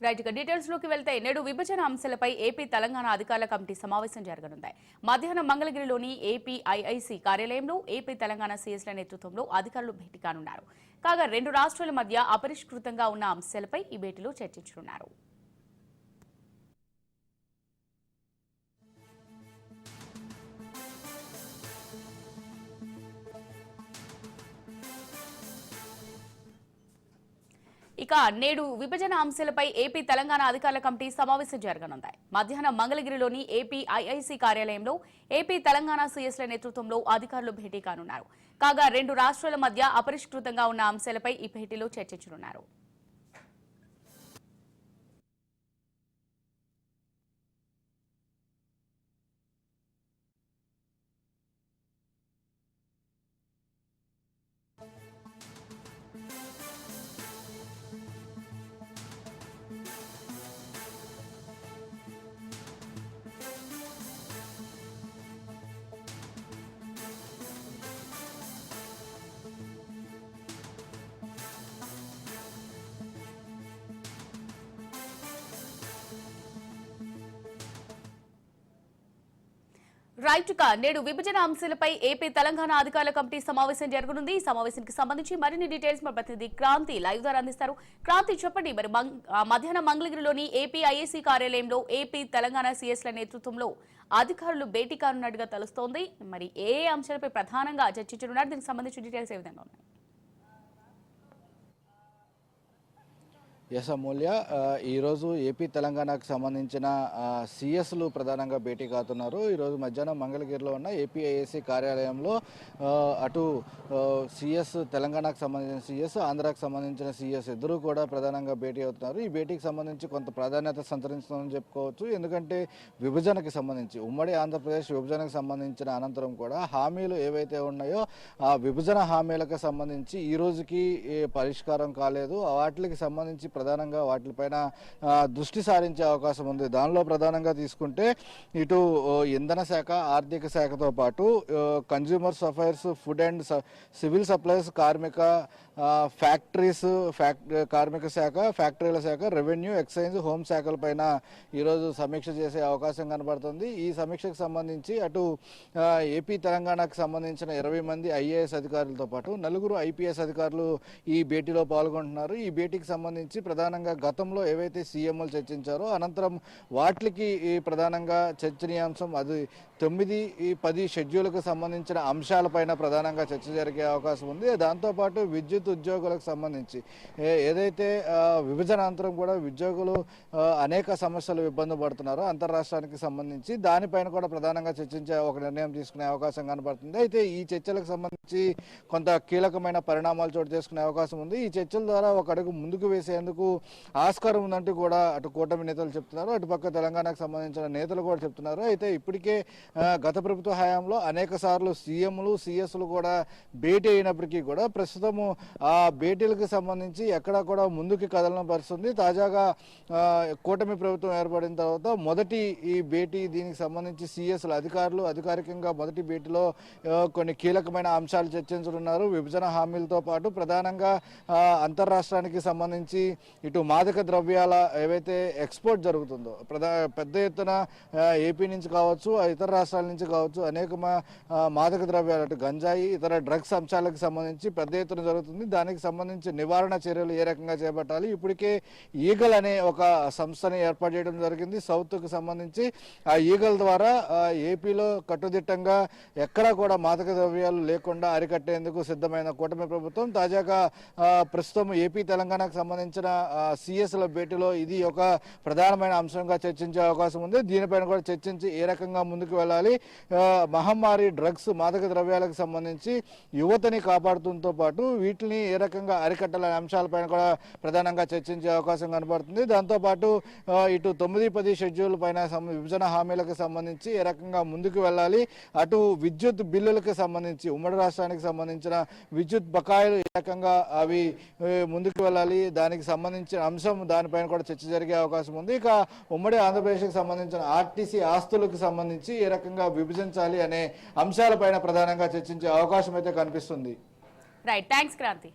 Right ఇక details లోకి వెళ్తే నేడు విభజన అంశాలపై ఏపీ తెలంగాణ అధికారుల కమిటీ సమావేశం జరగనుంది. మధ్యాహ్నం మంగళగిరిలోని ఏపీఐఐసి కార్యాలయంలో ఏపీ తెలంగాణ సీఎస్ల నేతృత్వంలో అధికారులు భేటీ కానున్నారు. కాగా రెండు రాష్ట్రాల మధ్య అపరిష్కృతంగా ఉన్న అంశాలపై ఈ భేటీలో చర్చించనున్నారు. ఇక నేడు విభజన అంశాలపై ఏపీ తెలంగాణ అధికారుల కమిటీ సమావేశం జరగనుంది. మధ్యాహ్నం మంగళగిరిలోని ఏపీఐఐసి కార్యాలయంలో ఏపీ తెలంగాణ సీఎస్ల నేతృత్వంలో అధికారులు భేటీ కానున్నారు. కాగా రెండు రాష్ట్రాల మధ్య అపరిష్కృతంగా ఉన్న అంశాలపై ఈ భేటీలో చర్చించనున్నారు. రైట్ గా నేడు విభజన అంశాలపై ఏపీ తెలంగాణ అధికారుల కమిటీ సమావేశం జరగనుంది. ఈ సమావేశానికి సంబంధించి మరిన్ని డీటెయిల్స్ మా ప్రతినిధి క్రాంతి లైవ్ ద్వారా అందిస్తారు. క్రాంతి, చెప్పండి, మరి మధ్యాహ్నం మంగళగిరిలోని ఏపీఐఏసీ కార్యాలయంలో ఏపీ తెలంగాణ సీఎస్ల నేతృత్వంలో అధికారులు భేటీ కానున్నట్టుగా తెలుస్తోంది. మరి ఏ అంశాలపై ప్రధానంగా చర్చించనున్నారు? దీనికి సంబంధించిన డీటెయిల్స్ ఏ విధంగా ఉన్నాయి? ఎస్ అమూల్య, ఈరోజు ఏపీ తెలంగాణకు సంబంధించిన సిఎస్లు ప్రధానంగా భేటీ కాతున్నారు. ఈరోజు మధ్యాహ్నం మంగళగిరిలో ఉన్న ఏపీఐఏసీ కార్యాలయంలో అటు సిఎస్ తెలంగాణకు సంబంధించిన సిఎస్, ఆంధ్రాకు సంబంధించిన సిఎస్ ఇద్దరూ కూడా ప్రధానంగా భేటీ అవుతున్నారు. ఈ భేటీకి సంబంధించి కొంత ప్రాధాన్యత సంతరించుతుందని చెప్పుకోవచ్చు. ఎందుకంటే విభజనకి సంబంధించి, ఉమ్మడి ఆంధ్రప్రదేశ్ విభజనకు సంబంధించిన అనంతరం కూడా హామీలు ఏవైతే ఉన్నాయో ఆ విభజన హామీలకు సంబంధించి ఈ రోజుకి పరిష్కారం కాలేదు. వాటికి సంబంధించి ప్రధానంగా వాటిపైన దృష్టి సారించే అవకాశం ఉంది. దానిలో ప్రధానంగా తీసుకుంటే ఇటు ఇంధన శాఖ, ఆర్థిక శాఖతో పాటు consumers affairs, food and civil supplies, factories, కార్మిక శాఖ, ఫ్యాక్టరీల శాఖ, రెవెన్యూ, ఎక్సైజ్, హోం శాఖలపైన ఈరోజు సమీక్ష చేసే అవకాశం కనబడుతుంది. ఈ సమీక్షకు సంబంధించి అటు ఏపీ తెలంగాణకు సంబంధించిన 20 మంది ఐఏఎస్ అధికారులతో పాటు 4 ఐపీఎస్ అధికారులు ఈ భేటీలో పాల్గొంటున్నారు. ఈ భేటీకి సంబంధించి ప్రధానంగా గతంలో ఏవైతే సీఎంలు చర్చించారో అనంతరం వాటికి ప్రధానంగా చర్చనీయాంశం అది 9-10 షెడ్యూల్కు సంబంధించిన అంశాలపైన ప్రధానంగా చర్చ జరిగే అవకాశం ఉంది. దాంతోపాటు విద్యుత్ ఉద్యోగులకు సంబంధించి ఏదైతే విభజనాంతరం కూడా ఉద్యోగులు అనేక సమస్యలు ఇబ్బంది పడుతున్నారో అంతర్రాష్ట్రానికి సంబంధించి దానిపైన కూడా ప్రధానంగా చర్చించే ఒక నిర్ణయం తీసుకునే అవకాశం కనబడుతుంది. అయితే ఈ చర్చలకు సంబంధించి కొంత కీలకమైన పరిణామాలు చోటు చేసుకునే అవకాశం ఉంది. ఈ చర్చల ద్వారా ఒక అడుగు ముందుకు వేసేందుకు ఆస్కారం ఉందంటూ కూడా అటు కూటమి నేతలు చెప్తున్నారు, అటుపక్క తెలంగాణకు సంబంధించిన నేతలు కూడా చెప్తున్నారు. అయితే ఇప్పటికే గత ప్రభుత్వ హయాంలో అనేక సార్లు సీఎంలు, సిఎస్లు కూడా భేటీ అయినప్పటికీ కూడా ప్రస్తుతము ఆ భేటీలకు సంబంధించి ఎక్కడా కూడా ముందుకు కదలడం పరిస్థితుంది. తాజాగా కూటమి ప్రభుత్వం ఏర్పడిన తర్వాత మొదటి ఈ భేటీ, దీనికి సంబంధించి సిఎస్లు అధికారులు అధికారికంగా మొదటి భేటీలో కొన్ని కీలకమైన అంశాలు చర్చించనున్నారు. విభజన హామీలతో పాటు ప్రధానంగా అంతర్రాష్ట్రానికి సంబంధించి ఇటు మాదక ద్రవ్యాల ఏవైతే ఎక్స్పోర్ట్ జరుగుతుందో పెద్ద ఎత్తున ఏపీ నుంచి కావచ్చు, ఇతర రాష్ట్రాల నుంచి కావచ్చు, అనేక మాదక ద్రవ్యాలు అటు గంజాయి, ఇతర డ్రగ్స్ అంశాలకు సంబంధించి పెద్ద ఎత్తున జరుగుతుంది. దానికి సంబంధించి నివారణ చర్యలు ఏ రకంగా చేపట్టాలి, ఇప్పటికే ఈగల్ అనే ఒక సంస్థని ఏర్పాటు చేయడం జరిగింది సౌత్కు సంబంధించి. ఆ ఈగల్ ద్వారా ఏపీలో కట్టుదిట్టంగా ఎక్కడా కూడా మాదక ద్రవ్యాలు లేకుండా అరికట్టేందుకు సిద్ధమైన కూటమి ప్రభుత్వం తాజాగా ప్రస్తుతం ఏపీ తెలంగాణకు సంబంధించిన సిఎస్ల భేటీలో ఇది ఒక ప్రధానమైన అంశంగా చర్చించే అవకాశం ఉంది. దీనిపైన కూడా చర్చించి ఏ రకంగా ముందుకు వెళ్ళాలి, మహమ్మారి డ్రగ్స్, మాదక ద్రవ్యాలకు సంబంధించి యువతని కాపాడుతుంతో పాటు వీటిని ఏ రకంగా అరికట్టాలనే అంశాలపైన కూడా ప్రధానంగా చర్చించే అవకాశం కనబడుతుంది. దాంతోపాటు ఇటు 9-10 షెడ్యూల్ పైన విభజన హామీలకు సంబంధించి ఏ రకంగా ముందుకు వెళ్ళాలి, అటు విద్యుత్ బిల్లులకు సంబంధించి ఉమ్మడి రాష్ట్రానికి సంబంధించిన విద్యుత్ బకాయిలు ఏ రకంగా అవి ముందుకు వెళ్ళాలి, దానికి సంబంధించిన అంశం దానిపైన కూడా చర్చ జరిగే అవకాశం ఉంది. ఇక ఉమ్మడి ఆంధ్రప్రదేశ్కి సంబంధించిన ఆర్టీసీ ఆస్తులకు సంబంధించి ఏ రకంగా విభజించాలి అనే అంశాలపైన ప్రధానంగా చర్చించే అవకాశం అయితే కనిపిస్తుంది. Right, thanks Kranti.